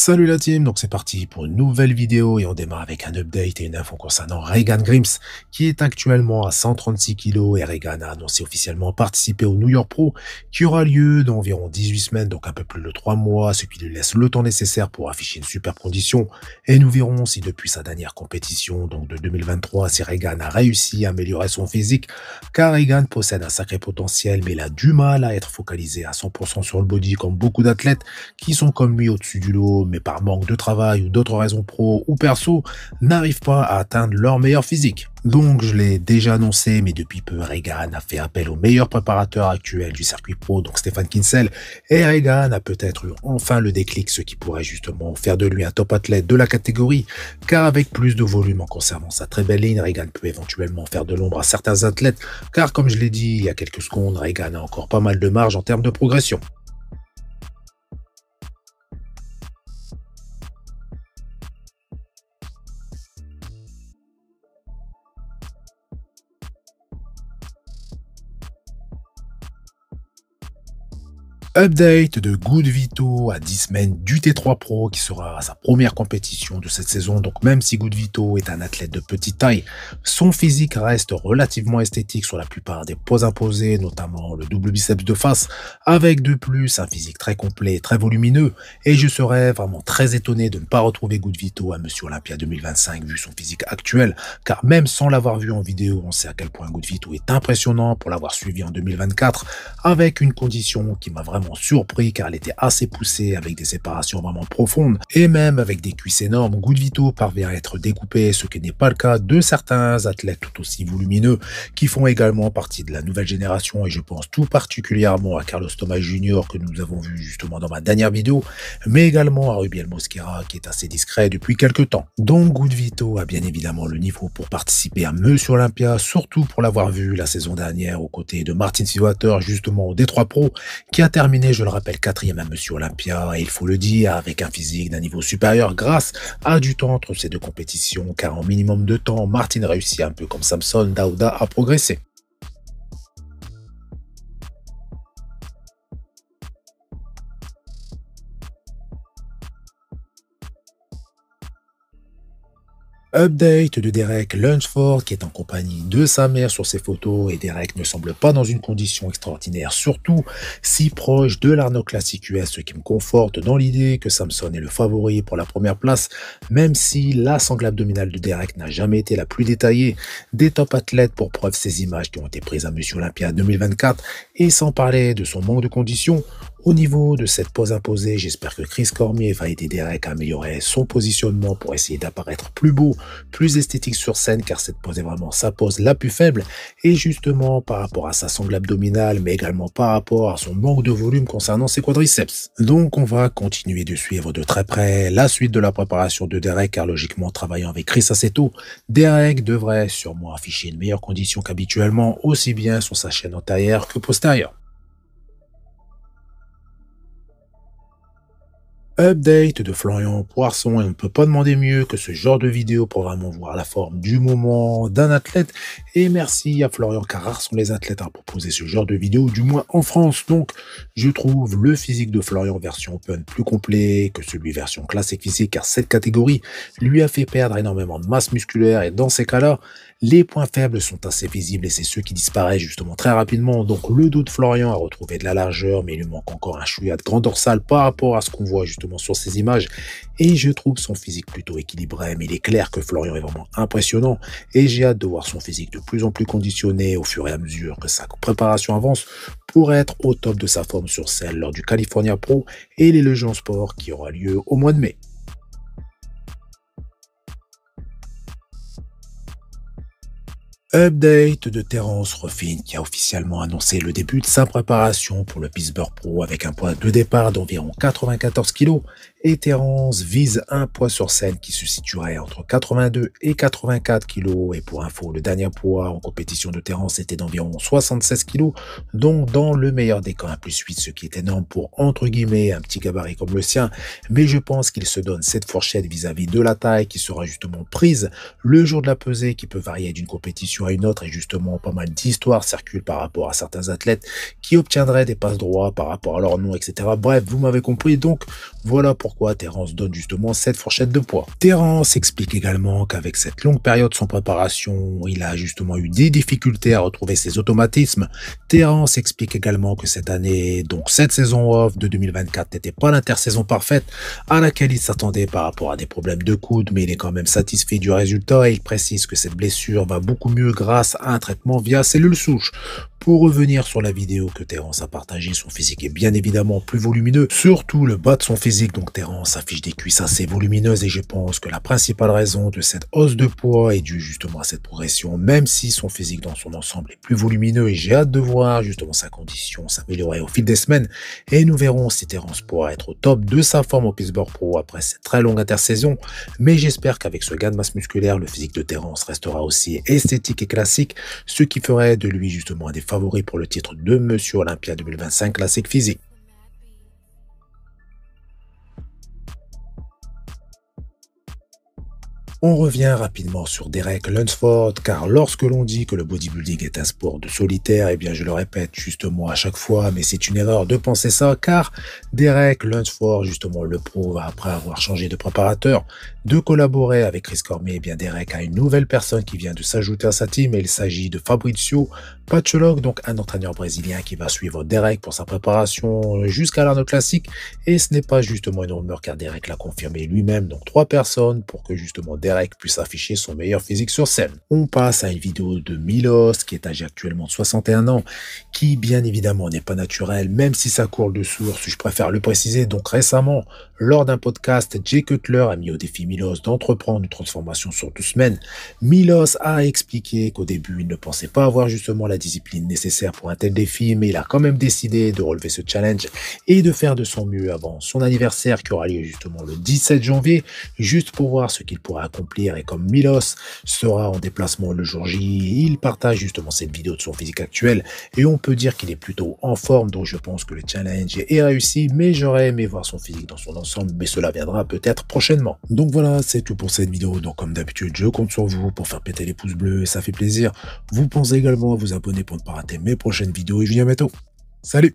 Salut la team, donc c'est parti pour une nouvelle vidéo et on démarre avec un update et une info concernant Regan Grims qui est actuellement à 136 kg et Regan a annoncé officiellement participer au New York Pro qui aura lieu dans environ 18 semaines, donc un peu plus de 3 mois, ce qui lui laisse le temps nécessaire pour afficher une super condition et nous verrons si depuis sa dernière compétition, donc de 2023, si Regan a réussi à améliorer son physique car Regan possède un sacré potentiel mais il a du mal à être focalisé à 100% sur le body comme beaucoup d'athlètes qui sont comme lui au-dessus du lot mais par manque de travail ou d'autres raisons pro ou perso, n'arrivent pas à atteindre leur meilleur physique. Donc je l'ai déjà annoncé, mais depuis peu, Regan a fait appel au meilleur préparateur actuel du circuit pro, donc Stéphane Kinsel, et Regan a peut-être eu enfin le déclic, ce qui pourrait justement faire de lui un top athlète de la catégorie, car avec plus de volume en conservant sa très belle ligne, Regan peut éventuellement faire de l'ombre à certains athlètes, car comme je l'ai dit il y a quelques secondes, Regan a encore pas mal de marge en termes de progression. Update de Good Vito à 10 semaines du T3 Pro qui sera sa première compétition de cette saison. Donc même si Good Vito est un athlète de petite taille, son physique reste relativement esthétique sur la plupart des poses imposées, notamment le double biceps de face, avec de plus un physique très complet, très volumineux. Et je serais vraiment très étonné de ne pas retrouver Good Vito à Monsieur Olympia 2025 vu son physique actuel, car même sans l'avoir vu en vidéo, on sait à quel point Good Vito est impressionnant pour l'avoir suivi en 2024, avec une condition qui m'a vraiment surpris car elle était assez poussée avec des séparations vraiment profondes et même avec des cuisses énormes. Good Vito parvient à être découpé, ce qui n'est pas le cas de certains athlètes tout aussi volumineux qui font également partie de la nouvelle génération et je pense tout particulièrement à Carlos Thomas Jr. que nous avons vu justement dans ma dernière vidéo, mais également à Rubiel Mosquera qui est assez discret depuis quelques temps. Donc Good Vito a bien évidemment le niveau pour participer à Monsieur Olympia, surtout pour l'avoir vu la saison dernière aux côtés de Martin Seawater justement au D3 Pro qui a terminé, je le rappelle, quatrième à Monsieur Olympia, et il faut le dire, avec un physique d'un niveau supérieur grâce à du temps entre ces deux compétitions, car en minimum de temps, Martin réussit un peu comme Samson Dauda à progresser. Update de Derek Lunsford qui est en compagnie de sa mère sur ses photos et Derek ne semble pas dans une condition extraordinaire, surtout si proche de l'Arno Classic US, ce qui me conforte dans l'idée que Samson est le favori pour la première place, même si la sangle abdominale de Derek n'a jamais été la plus détaillée des top athlètes, pour preuve ces images qui ont été prises à Monsieur Olympia 2024 et sans parler de son manque de conditions. Au niveau de cette pose imposée, j'espère que Chris Cormier va aider Derek à améliorer son positionnement pour essayer d'apparaître plus beau, plus esthétique sur scène, car cette pose est vraiment sa pose la plus faible, et justement par rapport à sa sangle abdominale, mais également par rapport à son manque de volume concernant ses quadriceps. Donc on va continuer de suivre de très près la suite de la préparation de Derek, car logiquement travaillant avec Chris Aceto, Derek devrait sûrement afficher une meilleure condition qu'habituellement, aussi bien sur sa chaîne antérieure que postérieure. Update de Florian Poisson et on ne peut pas demander mieux que ce genre de vidéo pour vraiment voir la forme du moment d'un athlète et merci à Florian car rares sont les athlètes à proposer ce genre de vidéo, du moins en France. Donc je trouve le physique de Florian version open plus complet que celui version classique physique car cette catégorie lui a fait perdre énormément de masse musculaire et dans ces cas-là les points faibles sont assez visibles et c'est ceux qui disparaissent justement très rapidement. Donc le dos de Florian a retrouvé de la largeur mais il lui manque encore un chouïa de grand dorsal par rapport à ce qu'on voit justement sur ces images et je trouve son physique plutôt équilibré, mais il est clair que Florian est vraiment impressionnant et j'ai hâte de voir son physique de plus en plus conditionné au fur et à mesure que sa préparation avance pour être au top de sa forme sur scène lors du California Pro et les Légions Sport qui aura lieu au mois de mai. Update de Terence Ruffin qui a officiellement annoncé le début de sa préparation pour le Pittsburgh Pro avec un poids de départ d'environ 94 kg et Terence vise un poids sur scène qui se situerait entre 82 et 84 kg et pour info le dernier poids en compétition de Terence était d'environ 76 kg, donc dans le meilleur des cas un plus 8, ce qui est énorme pour entre guillemets un petit gabarit comme le sien, mais je pense qu'il se donne cette fourchette vis-à-vis de la taille qui sera justement prise le jour de la pesée qui peut varier d'une compétition compétition à une autre et justement pas mal d'histoires circulent par rapport à certains athlètes qui obtiendraient des passes droits par rapport à leur nom, etc. Bref, vous m'avez compris, donc voilà pourquoi Terence donne justement cette fourchette de poids. Terence explique également qu'avec cette longue période sans préparation, il a justement eu des difficultés à retrouver ses automatismes. Terence explique également que cette année, donc cette saison off de 2024 n'était pas l'intersaison parfaite à laquelle il s'attendait par rapport à des problèmes de coude, mais il est quand même satisfait du résultat et il précise que cette blessure va beaucoup mieux grâce à un traitement via cellules souches. Pour revenir sur la vidéo que Terence a partagée, son physique est bien évidemment plus volumineux, surtout le bas de son physique, donc Terence affiche des cuisses assez volumineuses et je pense que la principale raison de cette hausse de poids est due justement à cette progression, même si son physique dans son ensemble est plus volumineux et j'ai hâte de voir justement sa condition s'améliorer au fil des semaines et nous verrons si Terence pourra être au top de sa forme au Pittsburgh Pro après cette très longue intersaison, mais j'espère qu'avec ce gain de masse musculaire, le physique de Terence restera aussi esthétique et classique, ce qui ferait de lui justement un des favoris pour le titre de Monsieur Olympia 2025 classique physique. On revient rapidement sur Derek Lunsford, car lorsque l'on dit que le bodybuilding est un sport de solitaire, eh bien je le répète justement à chaque fois, mais c'est une erreur de penser ça, car Derek Lunsford justement le prouve après avoir changé de préparateur, de collaborer avec Chris Cormier. Eh bien Derek a une nouvelle personne qui vient de s'ajouter à sa team, et il s'agit de Fabrizio Pacholog, donc un entraîneur brésilien qui va suivre Derek pour sa préparation jusqu'à l'Arnold Classic, et ce n'est pas justement une rumeur car Derek l'a confirmé lui-même, donc 3 personnes pour que justement Derek puisse afficher son meilleur physique sur scène. On passe à une vidéo de Milos, qui est âgé actuellement de 61 ans, qui bien évidemment n'est pas naturel, même si ça court de source, je préfère le préciser. Donc récemment, lors d'un podcast, Jay Cutler a mis au défi Milos d'entreprendre une transformation sur 2 semaines. Milos a expliqué qu'au début, il ne pensait pas avoir justement la discipline nécessaire pour un tel défi, mais il a quand même décidé de relever ce challenge et de faire de son mieux avant son anniversaire qui aura lieu justement le 17 janvier, juste pour voir ce qu'il pourra accomplir. Et comme Milos sera en déplacement le jour J, il partage justement cette vidéo de son physique actuel et on peut dire qu'il est plutôt en forme, donc je pense que le challenge est réussi, mais j'aurais aimé voir son physique dans son ensemble, mais cela viendra peut-être prochainement. Donc voilà, c'est tout pour cette vidéo. Donc comme d'habitude, je compte sur vous pour faire péter les pouces bleus et ça fait plaisir. Vous pensez également à vous abonner pour ne pas rater mes prochaines vidéos et je vous dis à bientôt. Salut!